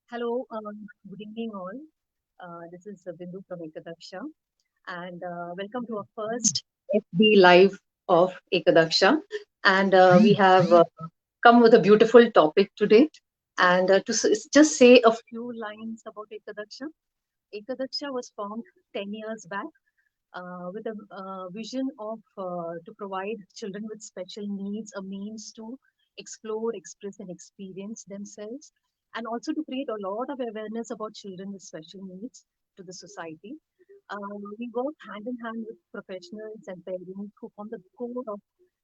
Hello, good evening all. This is Bindu from Ekadaksha, and welcome to our first FB live of Ekadaksha. And we have come with a beautiful topic today. And just say a few lines about Ekadaksha. Ekadaksha was formed 10 years back with a vision of to provide children with special needs a means to explore, express, and experience themselves, and also to create a lot of awareness about children with special needs to the society. We work hand in hand with professionals and parents who form the core of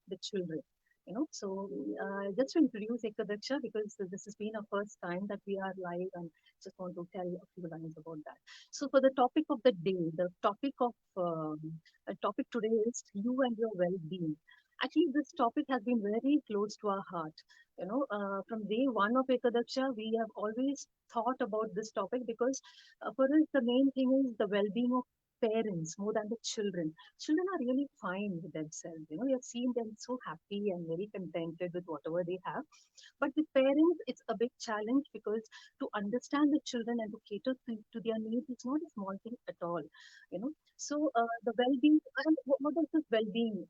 the children. Just to introduce Ekadaksha, because this has been our first time that we are live, and just want to tell a few lines about that. So, for the topic of the day, the topic today is you and your well-being. Actually, this topic has been very close to our heart. From day one of Ekadaksha, we have always thought about this topic because for us, the main thing is the well-being of parents more than the children. Children are really fine with themselves. You have seen them so happy and very contented with whatever they have. But with parents, it's a big challenge because to understand the children and to cater to their needs is not a small thing at all. The well-being and what does this well-being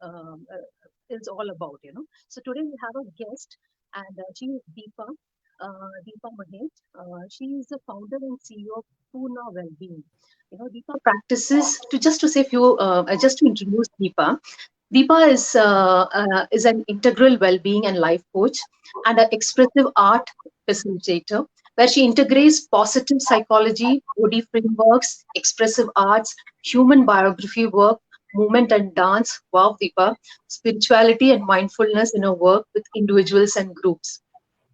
is all about? So today we have a guest, and she is Deepa Mahesh. She is the founder and CEO of Pune Wellbeing. Deepa practices to say few just to introduce Deepa. Deepa is an integral well-being and life coach and an expressive art facilitator, where she integrates positive psychology, body frameworks, expressive arts, human biography work, movement and dance. Wow, Deepa, spirituality and mindfulness in her work with individuals and groups.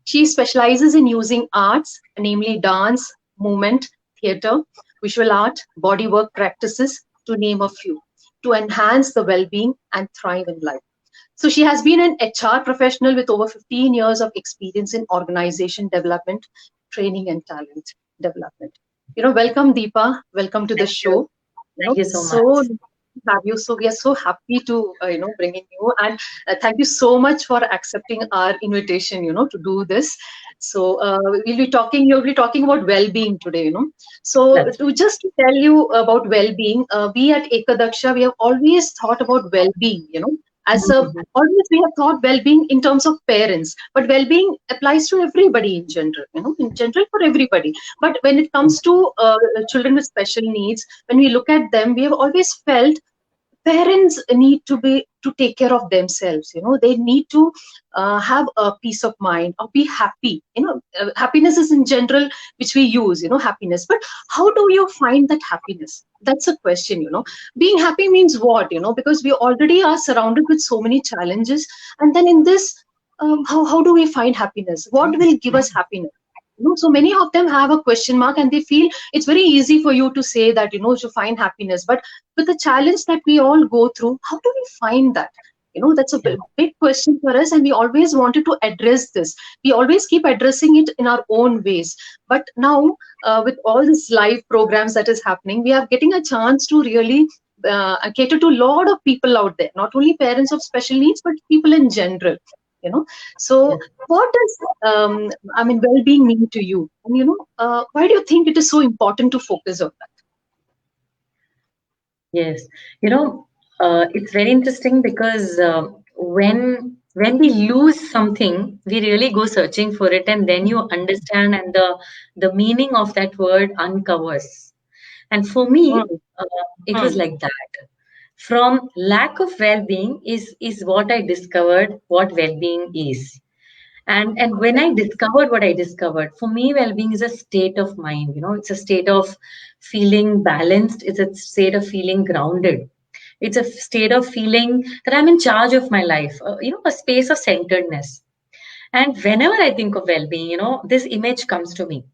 She specializes in using arts, namely dance, movement, theatre, visual art, bodywork practices, to name a few, to enhance the well being and thrive in life. So, she has been an HR professional with over 15 years of experience in organization development, training, and talent development. Welcome, Deepa. Welcome to the Thank you. show. Thank you so much. So have you. So we are so happy to bringing you, and thank you so much for accepting our invitation. To do this. So You'll be talking about well-being today. So That's to tell you about well-being, we at Ekadaksha we have always thought about well-being. As a Mhm. always we have thought well-being in terms of parents, but well-being applies to everybody in general. In general for everybody. But when it comes to children with special needs, when we look at them, we have always felt parents need to take care of themselves. They need to have a peace of mind or be happy. Happiness is in general which we use. Happiness, but how do you find that happiness? That's a question. Being happy means what? Because we already are surrounded with so many challenges, and then in this, how do we find happiness? What will give us happiness? So many of them have a question mark, and they feel it's very easy for you to say that to find happiness, but with the challenge that we all go through, how do we find that? That's a Yeah. big question for us, and we always wanted to address this. We always keep addressing it in our own ways. But now, with all these live programs that is happening, we are getting a chance to really cater to a lot of people out there, not only parents of special needs, but people in general. So Yes. what does well-being mean to you? And why do you think it is so important to focus on that? Yes. You know, it's very interesting because when we lose something, we really go searching for it, and then you understand, and the meaning of that word uncovers. And for me, Mm, uh, it was mm, like that. From lack of well-being is what I discovered what well-being is. And when I discovered what I discovered, for me, well-being is a state of mind. It's a state of feeling balanced. It's a state of feeling grounded. It's a state of feeling that I'm in charge of my life. A space of centeredness. And whenever I think of well-being, this image comes to me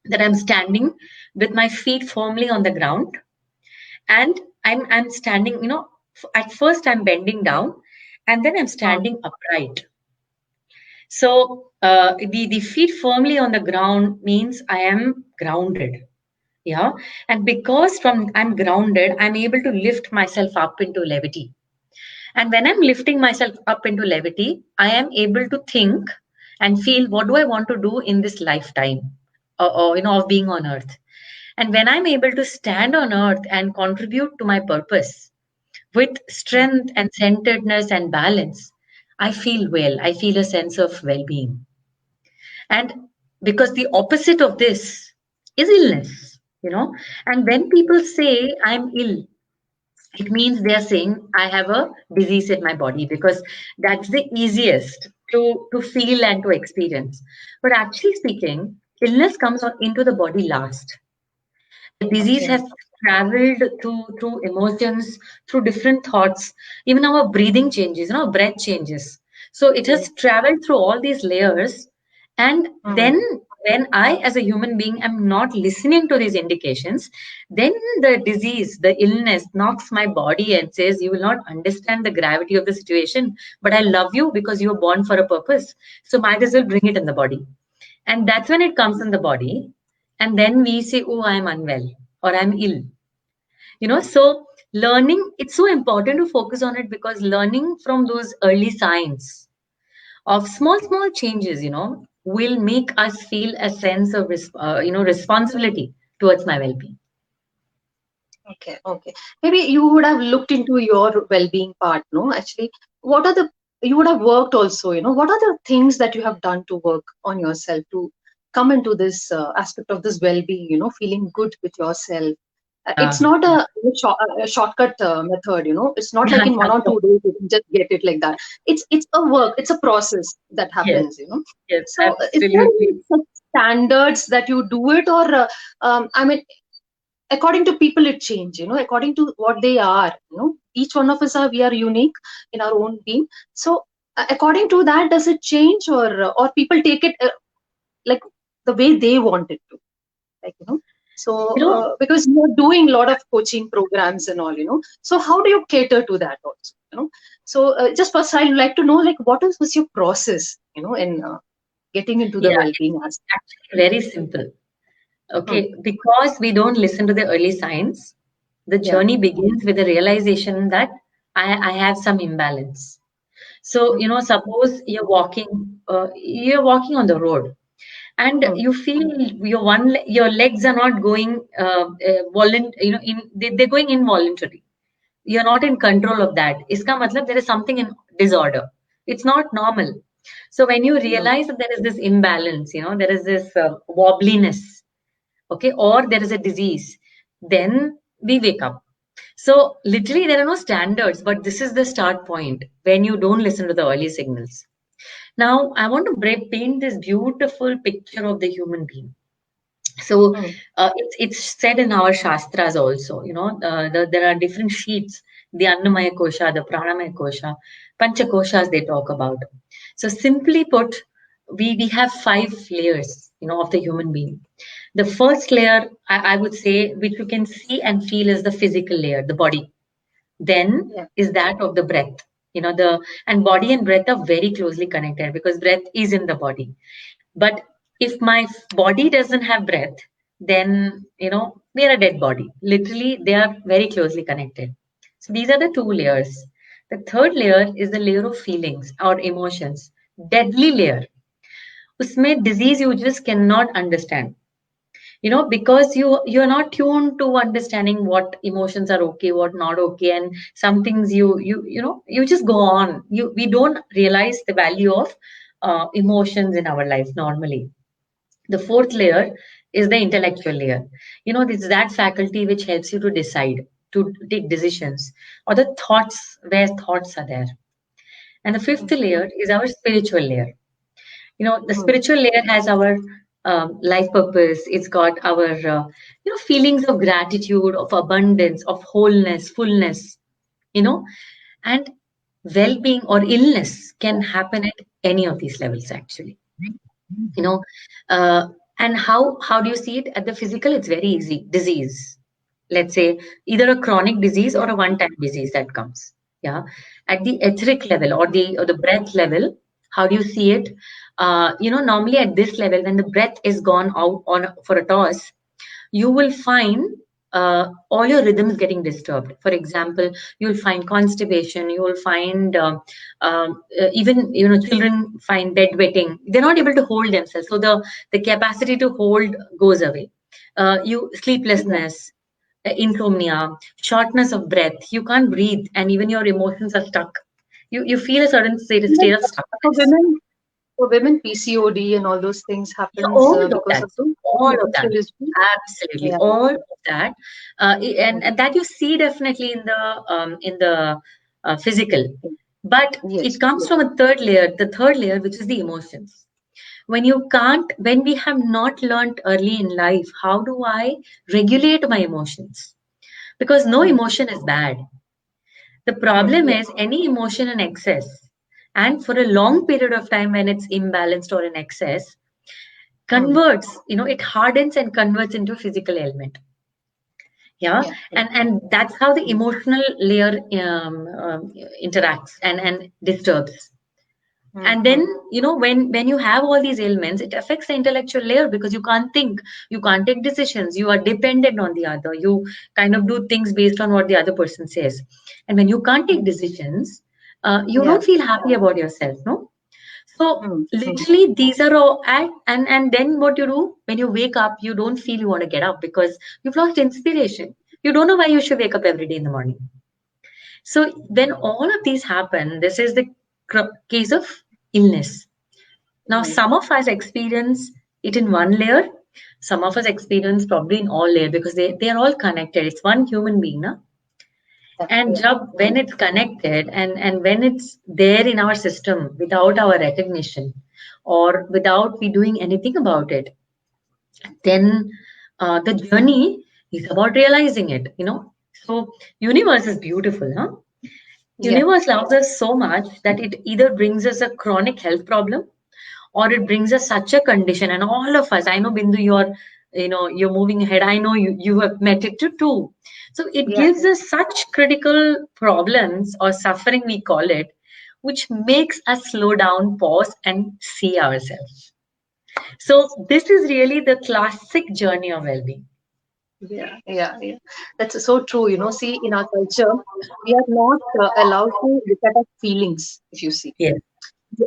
that I'm standing with my feet firmly on the ground, and I'm standing. At first I'm bending down, and then I'm mm, standing upright. So the feet firmly on the ground means I am grounded. Yeah. And because from I'm grounded, I'm able to lift myself up into levity. And when I'm lifting myself up into levity, I am able to think and feel what do I want to do in this lifetime? of being on earth. And when I'm able to stand on earth and contribute to my purpose with mm, strength and centeredness and balance, I feel well. I feel a sense of well being. And because the opposite of this is illness. And when people say I'm ill, it means they are saying I have a disease in my body, because that's the easiest to feel and to experience. But actually speaking, illness comes into the body last. The disease okay, has traveled through emotions, through different thoughts. Even our breathing changes, breath changes. So it has yes, traveled through all these layers. And mm, then when I, as a human being, am not listening to these indications, then the disease, the illness knocks my body and says, you will not understand the gravity of the situation, but I love you because you were born for a purpose. So might as well bring it in the body. And that's when it comes in the body. And then we say, oh, I'm unwell or I'm ill. So learning, it's so important to focus on it, because learning from those early signs of small, small changes, will make us feel a sense of, responsibility towards my well-being. okay, okay. Maybe you would have looked into your well-being part, no? Actually, what are the you would have worked also, what are the things that you have done to work on yourself to come into this aspect of this well-being, feeling good with yourself. It's Uh, not a shortcut method, it's not like in one or 2 days you can just get it like that. It's a work, it's a process that yes, happens. yes, So is there any absolutely. such standards that you do it, or I mean, according to people it change, according to what they are, each one of us are we are unique in our own being. So according to that, does it change, or people take it like the way they want it to, like, so You know, because you're doing a lot of coaching programs and all, so how do you cater to that also, so just first I'd like to know, like, was your process, in getting into the yeah, well-being it's aspect. actually very simple. Hmm. Okay, because we don't listen to the early signs, the Yeah. journey begins with the realization that I have some imbalance. So, Hmm. suppose you're walking on the road, and Hmm. you feel your legs are not going they're going involuntary. You're not in control of that. Iska matlab, there is something in disorder. It's not normal. So when you Hmm. realize that there is this imbalance, there is this wobbliness, okay, or there is a disease, then we wake up. So literally there are no standards, but this is the start point when you don't listen to the early signals. Now I want to paint this beautiful picture of the human being. So Hmm. it's said in our shastras also, there are different sheets, the Annamaya Kosha, the Pranamaya Kosha, Pancha Koshas they talk about. So simply put, we have 5 layers, of the human being. The first layer, I would say, which you can see and feel, is the physical layer, the body. Then Yeah. is that of the breath. And body and breath are very closely connected, because breath is in the body. But if my body doesn't have breath, then we are a dead body. Literally, they are very closely connected. So these are the 2 layers. The third layer is the layer of feelings or emotions. Deadly layer. Usme disease you just cannot understand. Because you're not tuned to understanding what emotions are okay, what not okay, and some things you just go on. We don't realize the value of emotions in our life normally. The fourth layer is the intellectual layer. This is that faculty which helps you to decide, to take decisions, or the thoughts, where thoughts are there. And the fifth Hmm. layer is our spiritual layer. The Hmm. spiritual layer has our life purpose. It's got our, feelings of gratitude, of abundance, of wholeness, fullness, you know, and well being or illness can happen at any of these levels, actually. you know uh, and how do you see it at the physical? It's very easy. Disease, let's say, either a chronic disease or a one time disease that comes. Yeah. At the etheric level, or the breath level, how do you see it? Normally at this level, when the breath is gone out on for a toss, you will find all your rhythms getting disturbed. For example, you'll find constipation, you will find even children find bedwetting. They're not able to hold themselves, so the capacity to hold goes away. You Yeah. sleeplessness, insomnia, shortness of breath. You can't breathe, and even your emotions are stuck. You feel a certain state Even of for stuckness. women, PCOD and all those things Yeah, happens all of because that. of the All of that. instability. Absolutely, Yeah. all of that, Mm. and that you see definitely in the physical, but it Yes. comes from a third layer, the third layer, which is the emotions. When we have not learned early in life, how do I regulate my emotions? Because no Mm. emotion is bad. The Mm. problem Yeah. is any emotion in excess, and for a long period of time when it's imbalanced or in excess, Mm. converts, it hardens and converts into a physical element. Yeah, Yeah. Yeah. and that's how the emotional layer interacts and disturbs. Mm. And then, Mm. when you have all these ailments, it affects the intellectual layer because you can't think, you can't take decisions, you are dependent on the other, you kind of do things based on what the other person says. And when you can't take Mm. decisions, you Yeah. don't feel happy about yourself, no? So Mm. Mm. literally these are all and then what you do when you wake up, you don't feel you want to get up because you've lost inspiration. You don't know why you should wake up every day in the morning. So when all of these happen, this is the case of illness. Now Mm. some of us experience it in one layer, some of us experience probably in all layer because they are all connected. It's one human being, na? Yeah. And Yeah. job when it's connected and when it's there in our system without our recognition or without we doing anything about it, then the journey is about realizing it. So universe is beautiful, huh? Yeah. Universe loves us so much that it either brings us a chronic health problem or it brings us such a condition. And all of us, I know Bindu, you're moving ahead, I know you have met it too. So it Yeah. gives us such critical problems or suffering, we call it, which makes us slow down, pause and see ourselves. So this is really the classic journey of well-being. Yeah. Yeah. Yeah. That's so true. See, in our culture, we are not allowed to look at our feelings, if you see. Yes,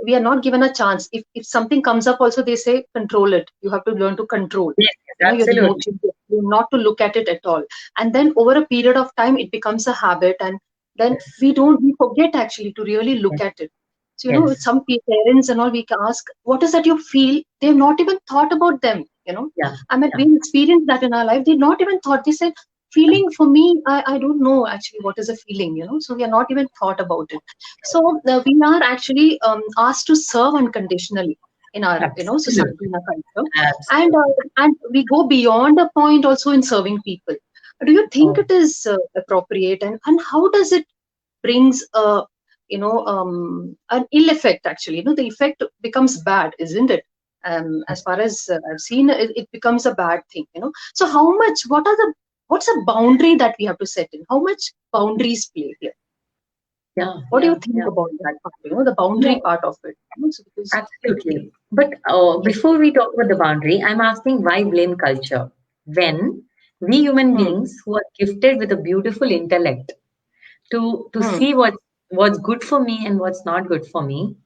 We are not given a chance. If something comes up, also they say control it. You have to learn to control, yes, yes, your absolutely. emotions, not to look at it at all. And then over a period of time, it becomes a habit, and then Yes, we forget actually to really look yes, at it. So with yes. some parents and all, we can ask, what is that you feel? They've not even thought about them. Yeah, I mean, yeah, we experienced that in our life. They not even thought. They said, feeling for me, I don't know actually what is a feeling. So we are not even thought about it. So we are actually asked to serve unconditionally in our society, absolutely, in our culture, and absolutely. we go beyond a point also in serving people. Do you think Oh, it is appropriate, and how does it brings a an ill effect actually? The effect becomes bad, isn't it? As far as I've seen, it becomes a bad thing. So how much? What's a boundary that we have to set in? How much boundaries play here? yeah, What do you yeah, think yeah. about that part? The boundary No, part of it. So because absolutely. But yeah. before we talk about the boundary, I'm asking why blame culture? When we human Hmm. beings who are gifted with a beautiful intellect to Hmm. see what's good for me and what's not good for me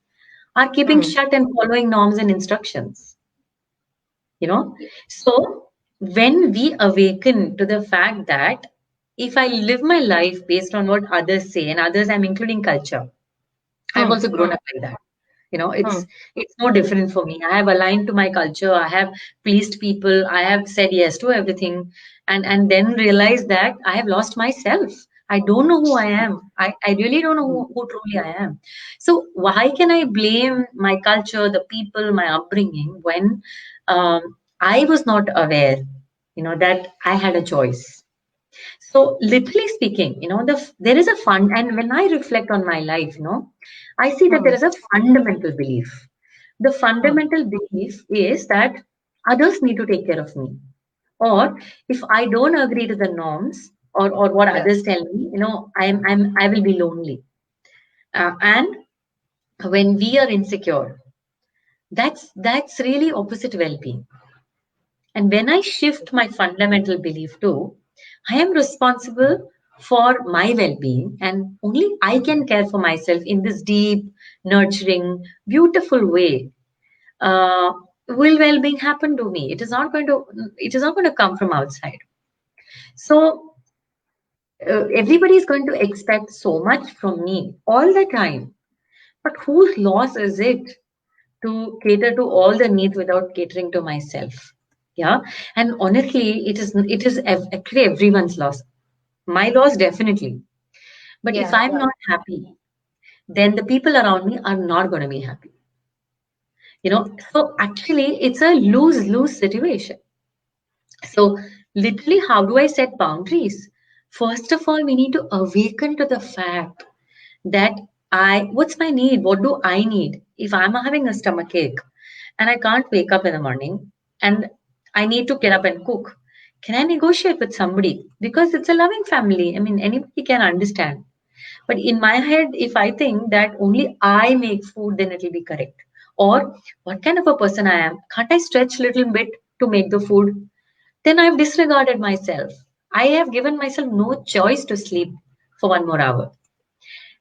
are keeping Hmm. shut and following norms and instructions, you know? Yeah. So when we awaken to the fact that if I live my life based on what others say, and others I'm including culture, I've Hmm. also grown Hmm. up like that. Hmm. It's no different for me. I have aligned to my culture. I have pleased people. I have said yes to everything, and then realized that I have lost myself. I don't know who I am. I really don't know Hmm. who truly I am. So why can I blame my culture, the people, my upbringing when I was not aware, that I had a choice. So, literally speaking, there is a fund, and when I reflect on my life, I see that Hmm. there is a fundamental belief. The Hmm. fundamental belief is that others need to take care of me, or if I don't agree to the norms or what Yeah. others tell me, I will be lonely. And when we are insecure, that's really opposite well-being. And when I shift my fundamental belief too. I am responsible for my well-being, and only I can care for myself in this deep, nurturing, beautiful way. uh, will well-being happen to me? It is not going to come from outside. So everybody is going to expect so much from me all the time, but whose loss is it to cater to all the needs without catering to myself? Yeah. And honestly, actually everyone's loss. My loss, definitely. But if Yeah, I'm not happy, then the people around me are not going to be happy. So actually it's a lose-lose situation. So, literally, how do I set boundaries? First of all, we need to awaken to the fact that what's my need? What do I need? If I'm having a stomach ache and I can't wake up in the morning and I need to get up and cook, can I negotiate with somebody? Because it's a loving family. I mean, anybody can understand. But in my head, if I think that only I make food, then it will be correct. Or what kind of a person I am? Can't I stretch a little bit to make the food? Then I've disregarded myself. I have given myself no choice to sleep for 1 more hour.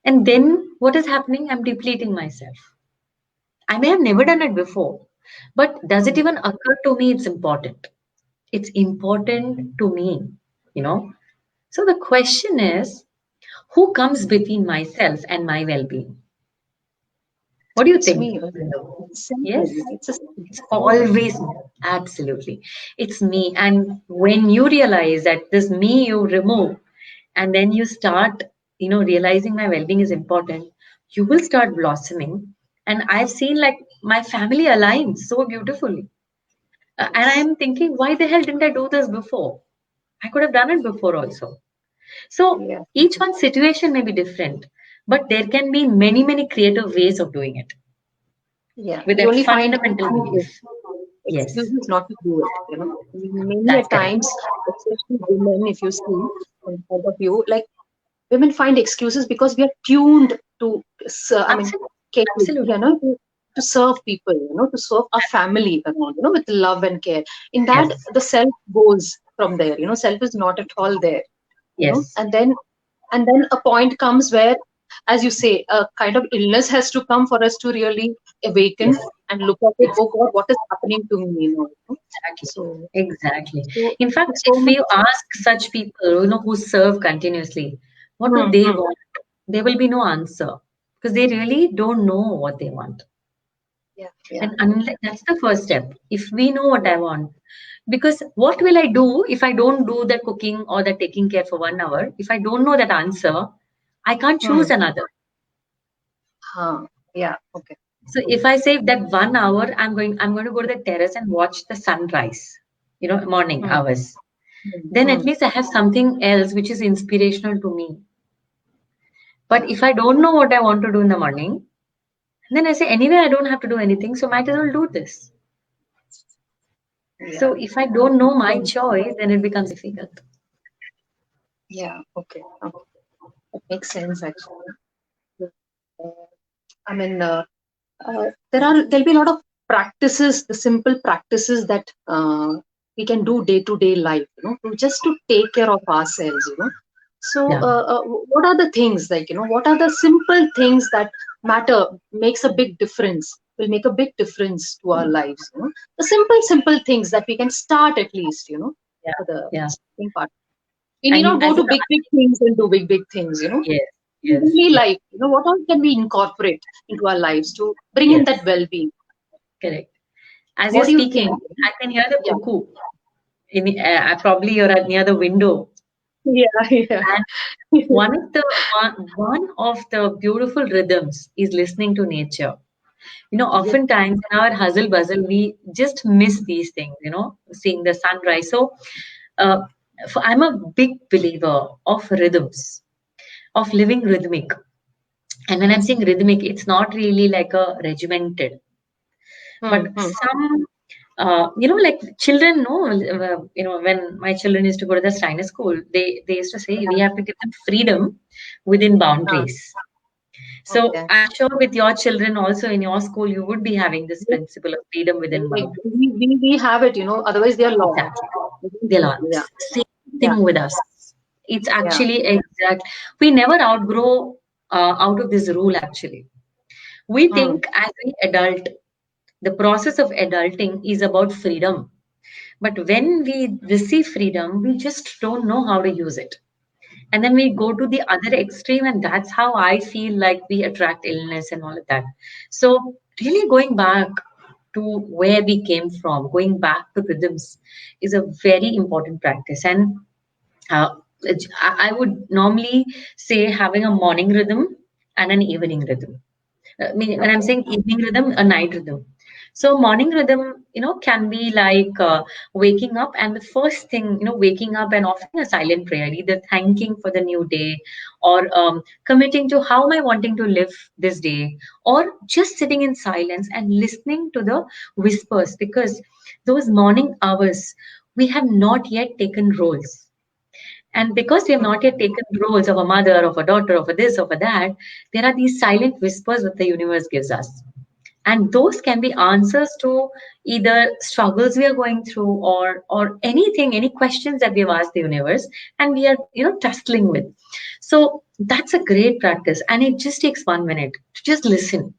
And then what is happening? I'm depleting myself. I may have never done it before, but does it mm, even occur to me? It's important. It's important to me, you know. So the question is, who comes between myself and my well being? What do you it's think? me only. It's self Yes, only. It's a it's yeah. always me. Absolutely. It's me. And when you realize that this me you remove, and then you start, realizing my well being is important, you will start blossoming. And I've seen like my family align so beautifully. And Yes. I'm thinking, why the hell didn't I do this before? I could have done it before also. So Yeah. each one's situation may be different, but there can be many, many creative ways of doing it Yeah. with We that only find fundamental excuses, belief. Yes, not to do it. Many a that's correct. times, especially women, if you see in front of you, like women find excuses because we are tuned to, Absolutely. cater, Absolutely. to serve people, to serve our family around, with love and care. In that, Yes. the self goes from there. Self is not at all there. Yes. And then a point comes where, as you say, a kind of illness has to come for us to really Yes. awaken and look at it. Oh God, what is happening to me? Exactly. So, Exactly. so, In fact, so if much. we ask such people, who serve continuously, what do Hmm, they hmm. want? There will be no answer because they really don't know what they want. Yeah, yeah. And unless, that's the first step. If we know what I want, because what will I do if I don't do the cooking or the taking care for 1 hour? If I don't know that answer, I can't choose Hmm. another. Huh. Yeah. Okay. So if I say that 1 hour, I'm going to go to the terrace and watch the sunrise, morning Hmm. hours. Hmm. Then at Hmm. least I have something else which is inspirational to me. Yeah. But if I don't know what I want to do in the morning, then I say, anyway, I don't have to do anything, so might as well do this. Yeah. So if I don't know my So, choice, then it becomes difficult. yeah. Okay. Okay. That makes sense actually. Uh, I mean, there'll be a lot of practices, the simple practices that we can do day to day life, just to take care of ourselves. So, Yeah. what are the things like, what are the simple things that matter, makes a big difference, will make a big difference to our lives, the simple things that we can start at least, Yeah. for the Yeah. starting part. We I need not mean, go to big things and do big things. yes, In yes, daily yes, life, what all can we incorporate into our lives to bring in yes, that well-being? correct. As you're What do you speaking, think? I can hear the Yeah, cuckoo. Probably you're near the window. yeah, yeah. And one of the beautiful rhythms is listening to nature. Yes. Oftentimes in our hustle bustle, we just miss these things, seeing the sunrise. So, uh, I'm a big believer of rhythms, of living rhythmic. And when I'm saying rhythmic, it's not really like a regimented, but Hmm, hmm. some, like children, no, when my children used to go to the Steiner school, they used to say we Yeah. have to give them freedom within Ah, boundaries. So okay. I'm sure with your children also in your school, you would be having this Yes, principle of freedom within like boundaries. we have it, otherwise they are lost. Exactly. They'll Yeah. ask. Yeah, thing with us. It's yeah. actually exact. We never outgrow out of this rule actually. We Mm, think as we adult, the process of adulting is about freedom. But when we receive freedom, we just don't know how to use it. And then we go to the other extreme, and that's how I feel like we attract illness and all of that. So, really going back to where we came from, going back to rhythms is a very important practice. And uh, I would normally say having a morning rhythm and an evening rhythm. Meaning when I'm okay. saying evening rhythm, a night rhythm. So morning rhythm, can be like waking up and the first thing, waking up and offering a silent prayer, either thanking for the new day or committing to how am I wanting to live this day, or just sitting in silence and listening to the whispers, because those morning hours we have not yet taken roles. And because we have Mm, not yet taken roles of a mother, of a daughter, of a this, of a that, there are these silent whispers that the universe gives us. And those can be answers to either struggles we are going through, or anything, any questions that we have asked the universe and we are, tussling with. So that's a great practice. And it just takes 1 minute to just listen.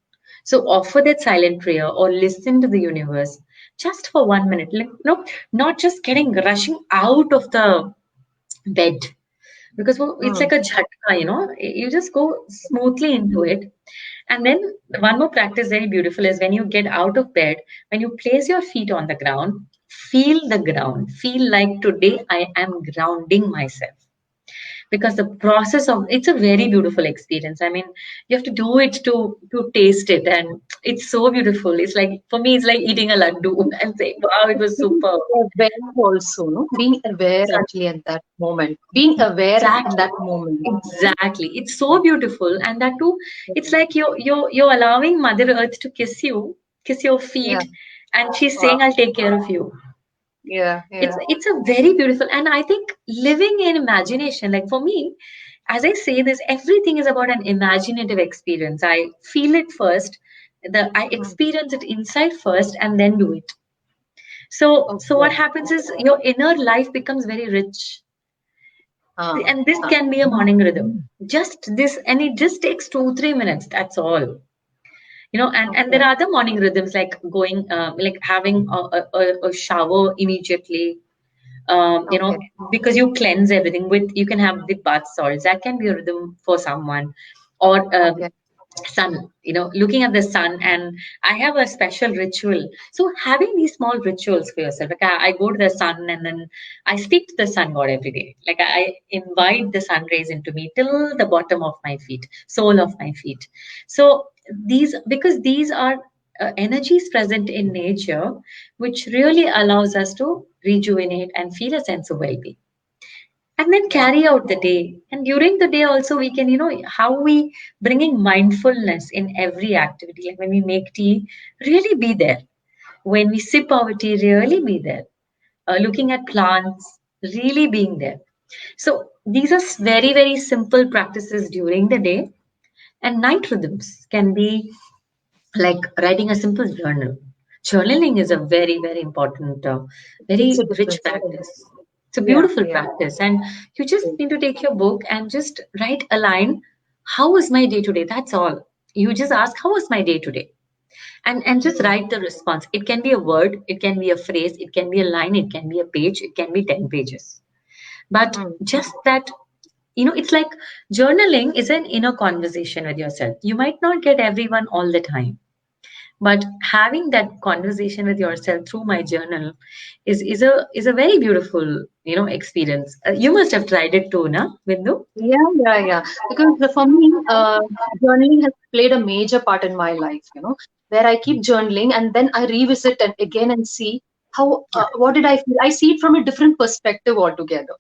So offer that silent prayer or listen to the universe just for 1 minute. Like, not just getting rushing out of the bed, because well, it's mm, like a jhatka, you just go smoothly into it. And then one more practice very beautiful is when you get out of bed, when you place your feet on the ground, feel the ground, feel like today I am grounding myself. Because the process of it's a very beautiful experience. I mean, you have to do it to taste it, and it's so beautiful. It's like, for me, it's like eating a laddu and saying, wow, it was being super. aware also, no? Being aware actually at that moment. Being aware in Exactly. that moment. Exactly. It's so beautiful. And that too, it's Yeah, like you're allowing Mother Earth to kiss your yeah. feet, and she's saying, Wow. I'll take care of you. Yeah, yeah. It's a very beautiful, and I think living in imagination, like for me, as I say this, everything is about an imaginative experience. I feel it first, I Mm, experience it inside first and then do it. So what okay. happens is your inner life becomes very rich. Ah, And this ah, can be a morning rhythm. Just this, and it just takes 2-3 minutes. That's all. And there okay. are other morning rhythms like going, like having a shower immediately. Um, you Okay. know, because you cleanse everything with, you can have with bath salts. That can be a rhythm for someone, or Okay. sun, looking at the sun. And I have a special ritual. So having these small rituals for yourself, like I go to the sun and then I speak to the sun god every day. Like I invite the sun rays into me till the bottom of my feet, sole of my feet. So because these are energies present in nature, which really allows us to rejuvenate and feel a sense of well-being, and then Yeah. carry out the day. And during the day also we can, how we bringing mindfulness in every activity. Like when we make tea, really be there. When we sip our tea, really be there. Looking at plants, really being there. So these are very, very simple practices during the day. And night rhythms can be like writing a simple journal. Journaling is a very, very important, It's very a rich different thing. practice. It's a Yeah, beautiful yeah. practice. And you just Mm, need to take your book and just write a line. How was my day today? That's all. You just ask, how was my day today? And just mm, write the response. It can be a word, it can be a phrase, it can be a line, it can be a page, it can be 10 pages. But mm. just that, it's like journaling is an inner conversation with yourself. You might not get everyone all the time, but having that conversation with yourself through my journal is a very beautiful, experience. You must have tried it too, na Bindu? Yeah, yeah, yeah. Because for me, journaling has played a major part in my life, where I keep journaling and then I revisit and again and see what did I feel? I see it from a different perspective altogether.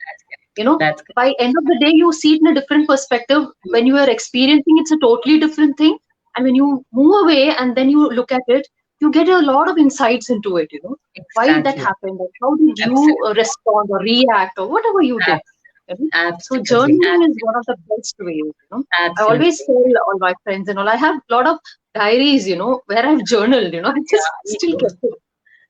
you know That's good. by end of the day you see it in a different perspective. When you are experiencing, it's a totally different thing, and when you move away and then you look at it, you get a lot of insights into it. Why that Exactly. happened, like, how did you Absolutely. respond or react or whatever you did. So Absolutely. journaling is one of the best ways. I always Absolutely. tell all my friends and all, I have a lot of diaries, where I've journaled. I just Yeah, me still too. kept it,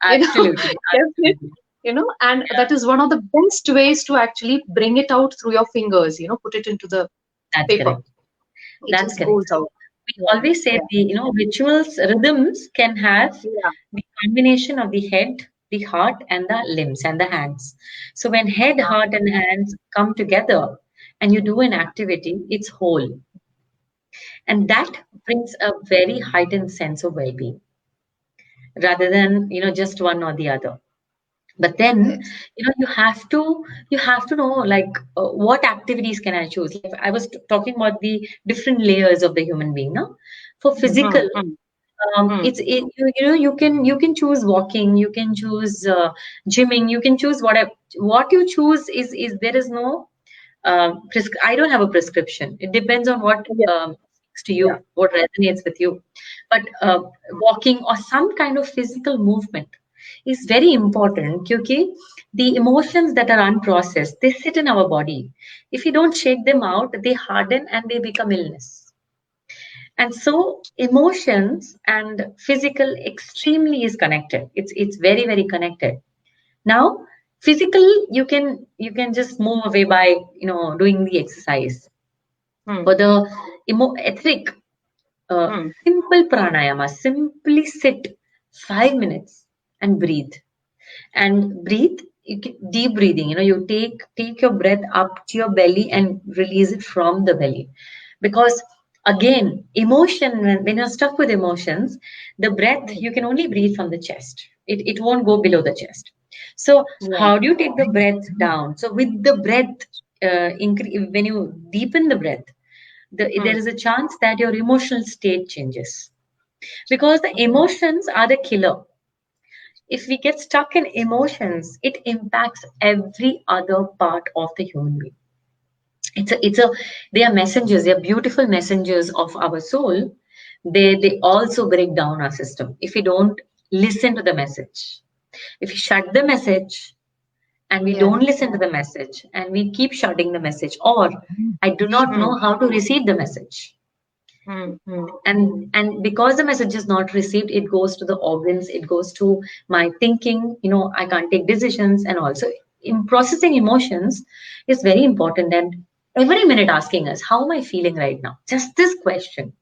you know Absolutely. kept it. Absolutely. And that is one of the best ways to actually bring it out through your fingers, put it into the That's paper. correct. It That's just correct. goes So out. we Yeah, always say yeah, the rituals, rhythms can have yeah, the combination of the head, the heart, and the limbs and the hands. So when head, yeah, heart, and hands come together and you do an yeah. activity, it's whole. And that brings a very heightened sense of well-being rather than just one or the other. But then Yes. you have to know, like, what activities can I choose. Like I was talking about the different layers of the human being, no? For Hmm, physical, hmm, hmm. you can choose walking, you can choose gymming, you can choose whatever. What you choose is there is no I don't have a prescription. It depends on what Yeah, speaks to yeah. you, what resonates with you. But walking or some kind of physical movement is very important because the emotions that are unprocessed, they sit in our body. If you don't shake them out, they harden and they become illness. And so emotions and physical extremely is connected. It's very, very connected. Now, physical, you can just move away by doing the exercise. Hmm, For the etheric, hmm, simple pranayama, simply sit 5 minutes and breathe. And breathe, deep breathing. You take your breath up to your belly and release it from the belly. Because again, emotion, when you're stuck with emotions, the breath, hmm. you can only breathe from the chest. It won't go below the chest. So Yeah. how do you take the breath down? So with the breath, when you deepen the breath, there Hmm, is a chance that your emotional state changes, because the hmm, emotions are the killer. If we get stuck in emotions, it impacts every other part of the human being. It's a they are messengers, they are beautiful messengers of our soul. They also break down our system if we don't listen to the message. If we shut the message and we yeah. don't listen to the message and we keep shutting the message, or I do not Hmm, know how to receive the message, hmm, hmm. and because the message is not received, it goes to the organs, it goes to my thinking. I can't take decisions. And also, in processing emotions is very important. And every minute asking us, how am I feeling right now? Just this question,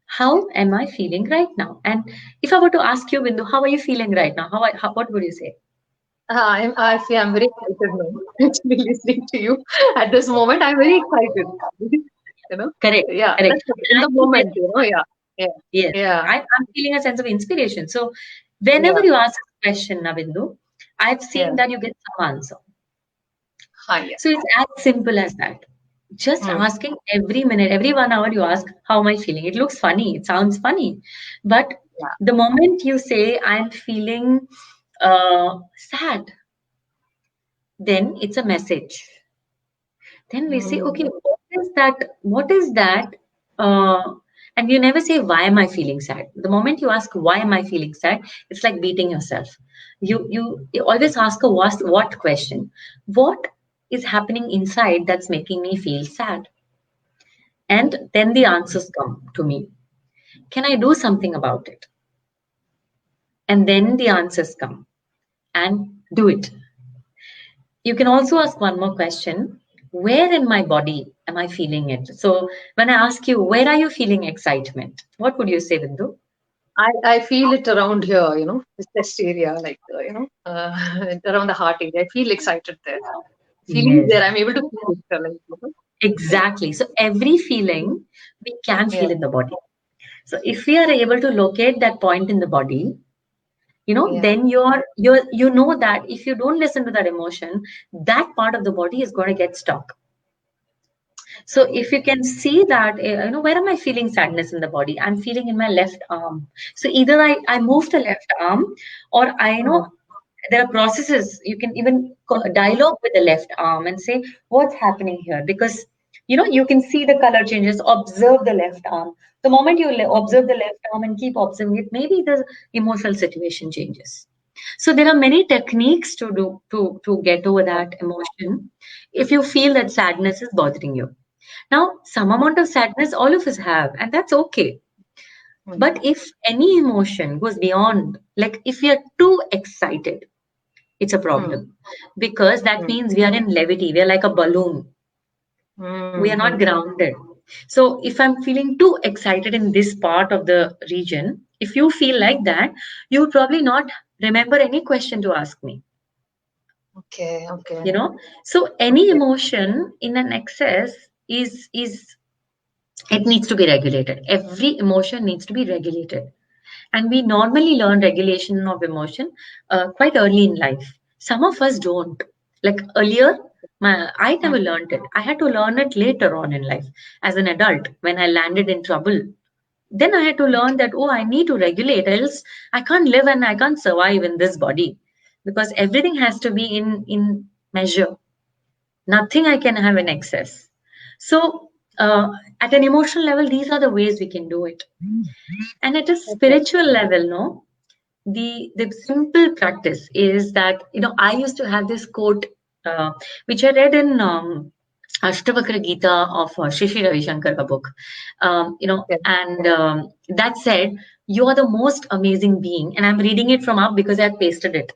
how am I feeling right now? And if I were to ask you, Bindu, how are you feeling right now? What would you say? I'm very excited now. Actually, listening to you at this moment, I'm very excited. You know, Correct, yeah, correct. that's it, in I the feel moment. very, Yeah, yeah, yes, yeah, I'm feeling a sense of inspiration. So whenever yeah, you ask a question, Navindu, I've yeah. seen that you get some answer. Hi, yeah. So it's as simple as that. Just Hmm. asking every minute, every 1 hour, you ask, how am I feeling? It looks funny, it sounds funny. But Yeah. the moment you say, I'm feeling sad, then it's a message. Then we say, okay, Hmm. what is that? What is that? And you never say, why am I feeling sad? The moment you ask, why am I feeling sad? It's like beating yourself. You always ask a what question. What is happening inside that's making me feel sad? And then the answers come to me. Can I do something about it? And then the answers come, and do it. You can also ask one more question. Where in my body am I feeling it? So when I ask you, where are you feeling excitement? What would you say, Bindu? I feel it around here, this chest area, like, around the heart area. I feel excited there. Feeling Yes, there, I'm able to feel it. Like, yeah, exactly. So every feeling we can yeah, feel in the body. So if we are able to locate that point in the body, yeah. then you know that if you don't listen to that emotion, that part of the body is going to get stuck. So if you can see that, where am I feeling sadness in the body? I'm feeling in my left arm. So either I move the left arm, or Hmm. there are processes. You can even dialogue with the left arm and say, what's happening here? Because, you can see the color changes. Observe the left arm. The moment you observe the left arm and keep observing it, maybe the emotional situation changes. So there are many techniques to do to get over Yeah. that emotion if you feel that sadness is bothering you. Now, some amount of sadness all of us have, and that's okay. Hmm. But if any emotion goes beyond, like if we are too excited, it's a Hmm. problem. Because that Hmm. means we are in levity, we are like a balloon, we are Hmm. not grounded. So if I'm feeling too excited in this part of the region, if you feel like that, you would probably not remember any question to ask me. Okay. Okay. So any Okay. emotion in an excess is it needs to be regulated. Every emotion needs to be regulated. And we normally learn regulation of emotion quite early in life. Some of us don't. Like earlier, I Hmm. never learned it. I had to learn it later on in life as an adult when I landed in trouble. Then I had to learn that, oh, I need to regulate, else I can't live and I can't survive in this body, because everything has to be in measure. Nothing I can have in excess. So, at an emotional level, these are the ways we can do it. And at a Okay. spiritual level, no, the simple practice is that, I used to have this quote, which I read in Ashtavakra Gita of Shri Shri Ravi Shankar ka book. Okay. And that said, you are the most amazing being, and I'm reading it from up because I pasted it.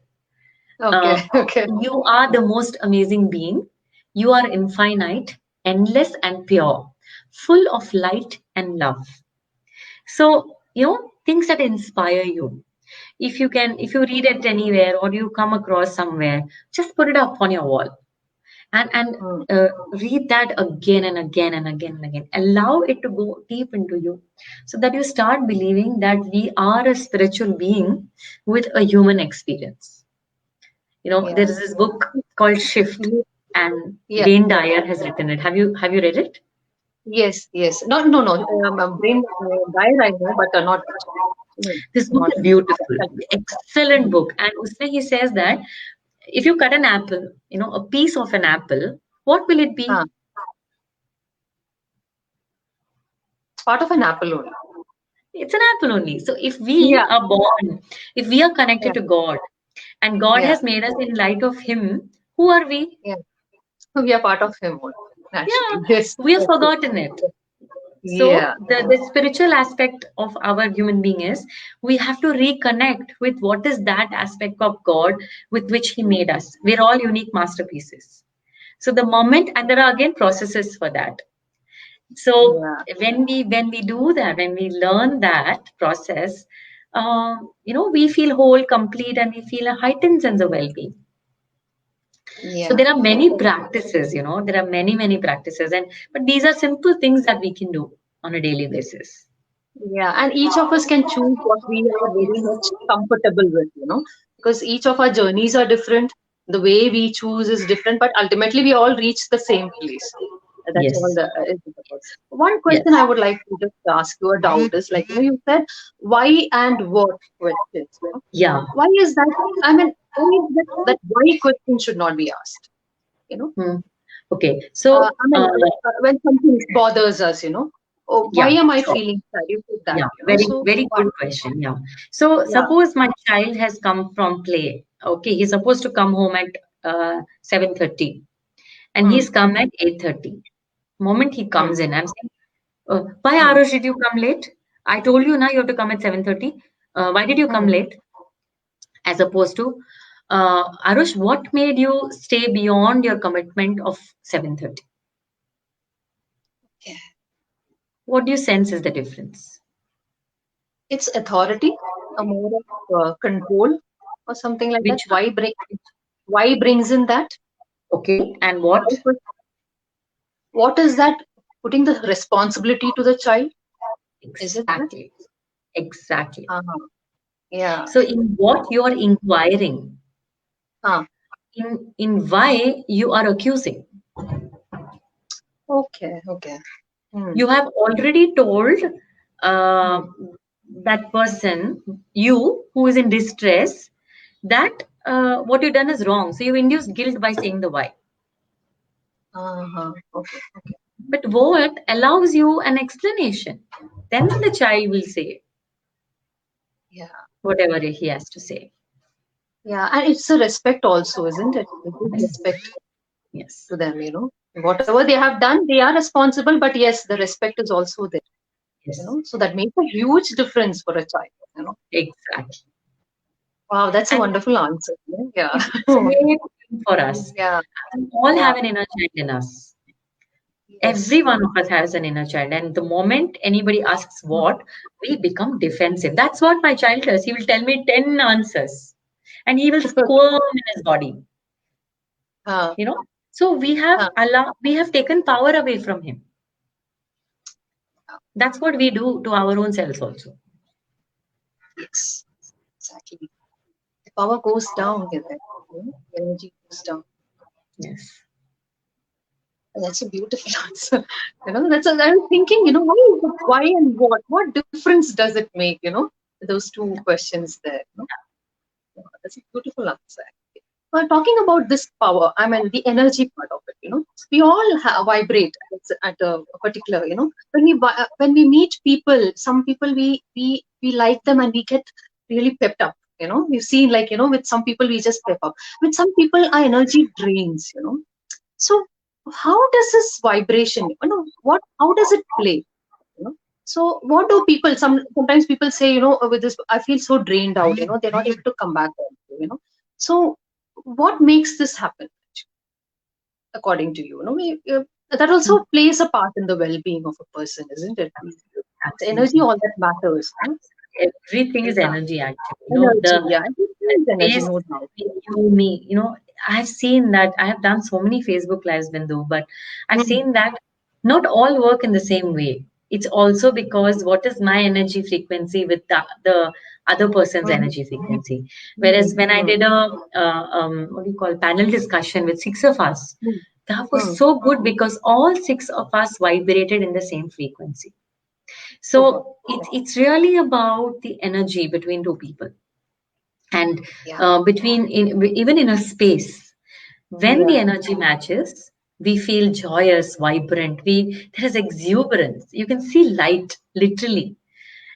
Okay. uh, Okay. you are the most amazing being. You are infinite, endless, and pure, full of light and love. So, things that inspire you. If you read it anywhere or you come across somewhere, just put it up on your wall and Hmm. read that again and again and again and again. Allow it to go deep into you so that you start believing that we are a spiritual being with a human experience. There Yeah. is this book called Shift, Ye- and Yeah. Wayne Dyer has written it. Have you read it? Yes. Yes. No. No. No. Brain diet I know, but not. No, This book not. is beautiful, excellent Hmm. book. And usme he says that if you cut an apple, a piece of an apple, what will it be? Ah, it's part of an apple only. It's an apple only. So if we Yeah. are born, if we are connected Yeah. to God, and God Yeah. has made us in light of Him, who are we? Yeah. So we are part of him only, Yeah, naturally. Yes. we have That's it. forgotten it. Yeah. So the spiritual aspect of our human being is we have to reconnect with what is that aspect of God with which He made us. We're all unique masterpieces. So the moment, and there are again processes for that. So Yeah. when we do that, when we learn that process, we feel whole, complete, and we feel a heightened sense of well-being. So Yeah. there are many practices, there are many, many practices, and but these are simple things that we can do on a daily basis. Yeah, and each of us can choose what we are very much comfortable with, because each of our journeys are different. The way we choose is different, but ultimately we all reach the same place. That's all Yes, the is it about. One question I yes, would like to just ask you a doubt is like, you said why and what questions. yeah. Why is that? I mean, why is that why question should not be asked? You know, Hmm. Okay, so I mean, when something bothers us, oh, why yeah, am I sure. feeling sad? You said that, Yeah, very, so very why? good question. Yeah. So Yeah. suppose my child has come from play. Okay, he's supposed to come home at 7:30, and Hmm. he's come at 8:30. Moment he Hmm. comes in, I'm saying, why Hmm. Arush did you come late? I told you now you have to come at 7:30. Why did you come Hmm. late? As opposed to, Arush, what made you stay beyond your commitment of 7:30? Yeah. What do you sense is the difference? It's authority, a more of control or something like that. Which one? Why brings in that? Okay, and Why what? what is that putting the responsibility to the child? Is it that? Exactly. Exactly. Uh-huh. Yeah. So in what you are inquiring, Huh. in why you are accusing, Okay. Okay. Hmm. you have already told uh, Hmm. that person, you who is in distress, that what you've done is wrong. So you induce guilt by saying the why. Uh-huh. Okay. Okay. But what allows you an explanation? Then the child will say Yeah. whatever he has to say. Yeah. And it's a respect also, isn't it? It is respect Yes. to them. Whatever they have done, they are responsible, but yes, the respect is also there, Yes. so that makes a huge difference for a child. Exactly. Wow, that's a And wonderful answer. Yeah. It's the same thing for us. Yeah. We all Yeah. have an inner child in us. Yes. Every one of us has an inner child, and the moment anybody asks Mm. what, we become defensive. That's what my child does. He will tell me 10 answers and he will squirm in his body, Uh, you know. So we have taken power away from him. That's what we do to our own selves also. yes. Exactly. The power goes down with it. The energy goes down. Yes. And that's a beautiful answer. I'm thinking, why is it, why and what? What difference does it make? Those two questions there. Yeah, that's a beautiful answer. Talking about this power, I mean the energy part of it. We all vibrate at a particular, when we meet people, some people we like them and we get really pepped up. We've seen, like, with some people we just pep up. With some people our energy drains. So how does this vibration, what how does it play? you know so what do people, sometimes people say, with this I feel so drained out, they're not able to come back so what makes this happen, according to you? That also plays a part in the well-being of a person, isn't it? It's energy Absolutely. all that matters, huh? Everything is Yeah. energy, actually. Energy, The yeah, everything is energy, space no doubt. between you and me, I've seen that. I have done so many Facebook lives, Bindu, but I've Mm, seen that not all work in the same way. It's also because what is my energy frequency with the other person's mm, energy frequency. Whereas mm, when I mm, did a what do you call, panel discussion with six of us, mm, that was mm. so good because all six of us vibrated in the same frequency. So good. So it's really about the energy between two people, and Yeah, even in a space, when the yeah, energy matches, we feel joyous, vibrant. There is exuberance. You can see light, literally.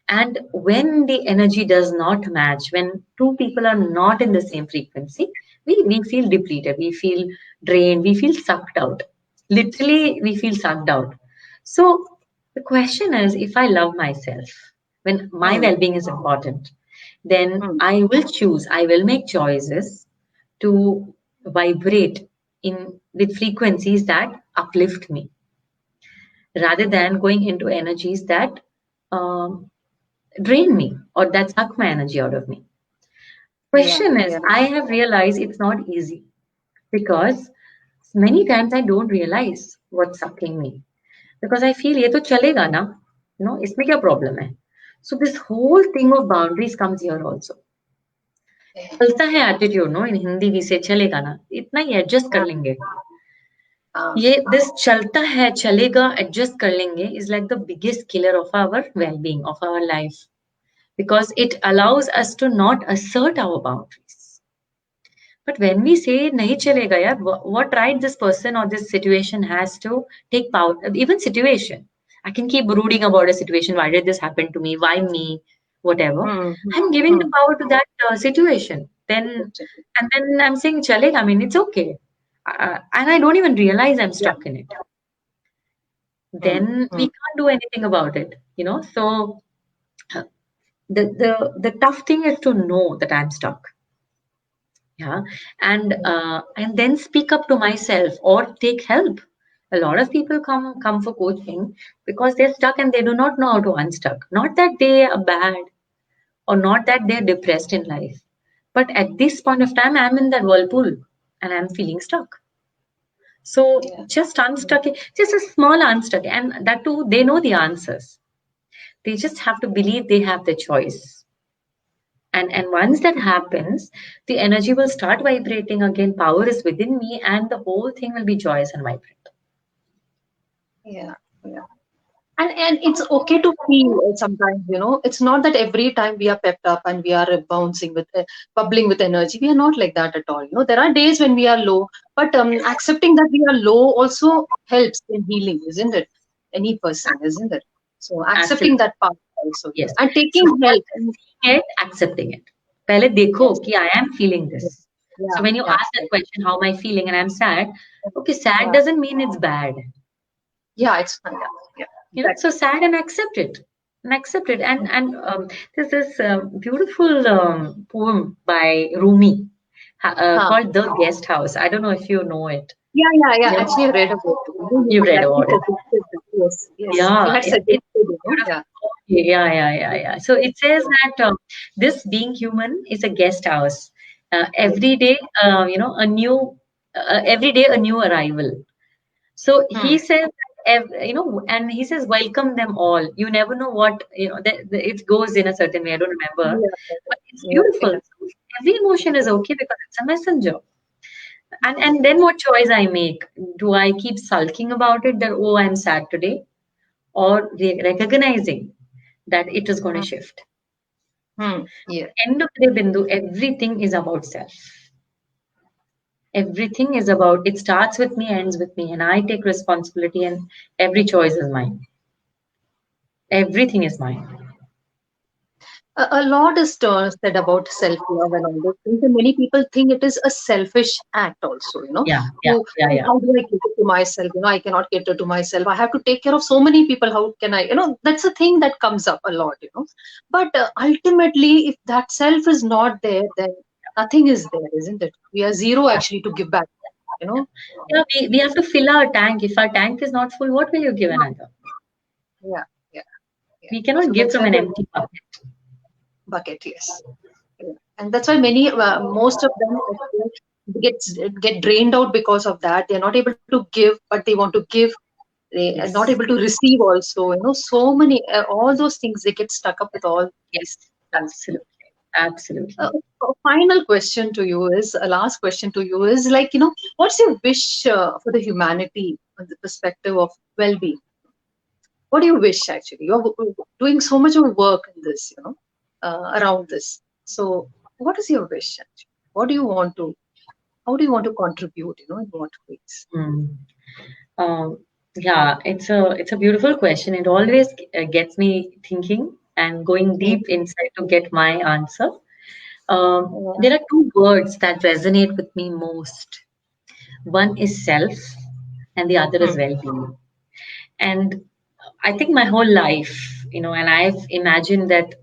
And when the energy does not match, when two people are not in the same frequency, we feel depleted, we feel drained, we feel sucked out. Literally, we feel sucked out. So the question is, if I love myself, when my mm, well-being is important, then mm, I will make choices to vibrate in with frequencies that uplift me rather than going into energies that um, drain me or that suck my energy out of me. yeah, Question is, yeah, I have realized it's not easy because many times I don't realize what's sucking me because I feel ये तो चलेगा ना, इसमें क्या problem है? So this whole thing of boundaries comes here also. yeah, चलता है attitude, no in Hindi भी से चलेगा ना, इतना ही adjust कर uh, लेंगे. uh, ये this चलता है चलेगा adjust कर लेंगे is like the biggest killer of our well-being of our life because it allows us to not assert our boundaries. But when we say nahi chalega yaar, what right this person or this situation has to take power, even situation. I can keep brooding about a situation. Why did this happen to me? Why me? Whatever. mm, mm, I'm giving the mm. power to that situation. And then I'm saying chalega. I mean, it's okay. And I don't even realize I'm Yeah. stuck in it. Mm, Then we mm. can't do anything about it. So uh, the tough thing is to know that I'm stuck. Yeah, and then speak up to myself or take help. A lot of people come for coaching because they're stuck and they do not know how to unstuck. Not that they are bad or not that they're depressed in life, but at this point of time I'm in that whirlpool and I'm feeling stuck. So Yeah. just unstuck it, just a small unstuck, and that too they know the answers. They just have to believe they have the choice. And once that happens, the energy will start vibrating again. Power is within me, and the whole thing will be joyous and vibrant. Yeah. Yeah. And it's okay to feel, sometimes, it's not that every time we are pepped up and we are bouncing with bubbling with energy. We are not like that at all. There are days when we are low, but accepting that we are low also helps in healing, isn't it? Any person, isn't it? So accepting Absolutely. that part also, Yes. yes, and So taking not help. just seeing it, accepting it. पहले देखो Yes. कि I am feeling this. Yes. Yeah. So when you Yeah. ask that question, how am I feeling, and I'm sad, okay, sad Yeah. doesn't mean it's bad. Yeah. It's fun. Yeah. Yeah. So Exactly. sad and accept it. And accept it. And there's this beautiful poem by Rumi. Huh. called The Guest House. I don't know if you know it. Yeah, yeah, yeah. Yeah, Actually, I read about it. you You read actually about it. suggested that. Yes, yes. You Yeah, had yeah, suggested, it's Yeah. beautiful. Okay, yeah. So it says that this being human is a guest house. Yes. Every day, every day a new arrival. So he Hmm. says, and he says, welcome them all. You never know what, it goes in a certain way. I don't remember, Yeah, but it's yeah, beautiful. yeah. So every emotion is okay because it's a messenger. And then what choice I make? Do I keep sulking about it that, oh, I'm sad today? Or recognizing that it is going to Hmm. shift? Yeah. End of the day, Bindu, everything is about self. Everything is about, it starts with me, ends with me, and I take responsibility, and every choice is mine. Everything is mine. A lot is said about self-love and all those things, and many people think it is a selfish act also, Yeah, yeah, to, yeah, yeah. how do I cater to myself? I cannot cater to myself. I have to take care of so many people. How can I? That's a thing that comes up a lot. But ultimately, if that self is not there, then nothing is there, isn't it? We are zero actually to give back, you know. Yeah, we have to fill our tank. If our tank is not full, what will you give another? Yeah, yeah, yeah. We cannot So give that's from where an the empty bucket. bucket, yes. Yeah. And that's why most of them actually get get drained out because of that. They're not able to give, but they want to give. They are not able Yes, to receive also. So many, all those things, they get stuck up with all these yes, things. absolutely, absolutely. A final question to you is, a last question to you is, like, what's your wish for the humanity from the perspective of well-being? What do you wish actually? You're doing so much of work in this, around this. So, what is your wish actually? What do you want to? How do you want to contribute? In what ways? Hmm. Um, yeah, it's a beautiful question. It always gets me thinking and going Mm, deep inside to get my answer. yeah. There are two words that resonate with me most. One is self, and the other is Mm, well-being. And I think my whole life, and I've imagined that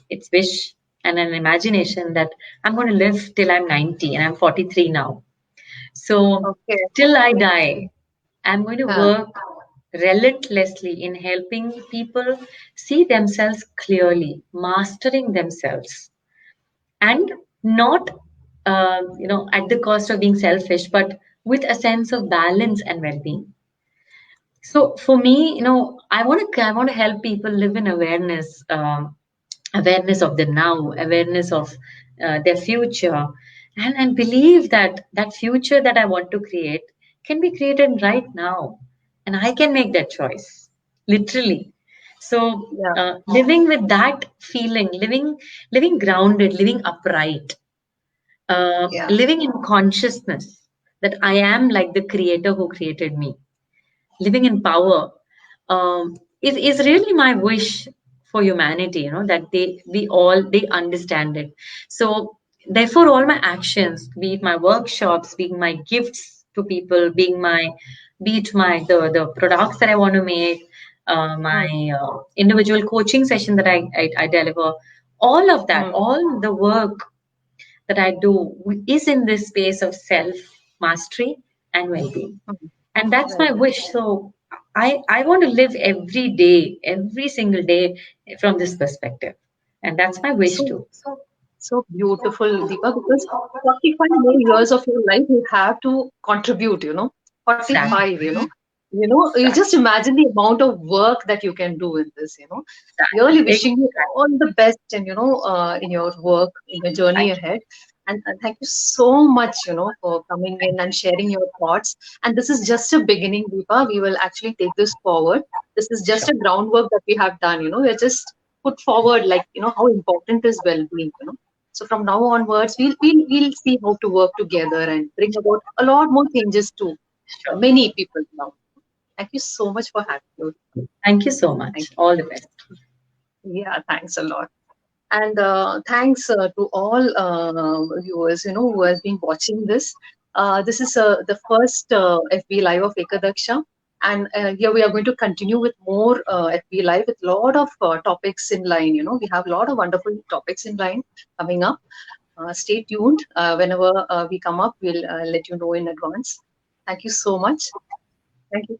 it's wish and an imagination that I'm going to live till I'm 90, and I'm 43 now. So okay. till I die, I'm going to Huh. work relentlessly in helping people see themselves clearly, mastering themselves, and not, at the cost of being selfish, but with a sense of balance and well-being. So for me, I want to help people live in awareness, awareness of the now, awareness of their future, and believe that that future that I want to create can be created right now, and I can make that choice, literally. So Yeah. living with that feeling, living grounded, living upright, Yeah. living in consciousness that I am like the creator who created me, living in power, is really my wish for humanity, that they understand it. So therefore all my actions, be it my workshops, being my gifts to people, be it my the products that I want to make, my Mm, individual coaching session that I deliver, all of that, mm, all the work that I do is in this space of self mastery and well-being, mm. and that's Well, my wish. So I want to live every day, every single day, from this perspective, and that's my wish so too. so beautiful, Deepa, because 45 more years of your life you have to contribute, 45, Exactly, you exactly, just imagine the amount of work that you can do in this. exactly, Really wishing you exactly. all the best and, in your work, in your journey Thank you. ahead. And thank you so much, for coming in and sharing your thoughts. And this is just a beginning, Deepa. We will actually take this forward. This is just Sure, a groundwork that we have done, we're just put forward, like, how important is well-being. So from now onwards, we'll see how to work together and bring about a lot more changes to sure. many people now. Thank you so much for having me. Thank you so Thank much. All the best. you. Yeah, thanks a lot. And thanks to all viewers, who has been watching this. This is the first FB Live of Ekadaksha. And here we are going to continue with more FB Live with a lot of topics in line. We have a lot of wonderful topics in line coming up. Stay tuned. Whenever we come up, we'll let you know in advance. Thank you so much. Thank you.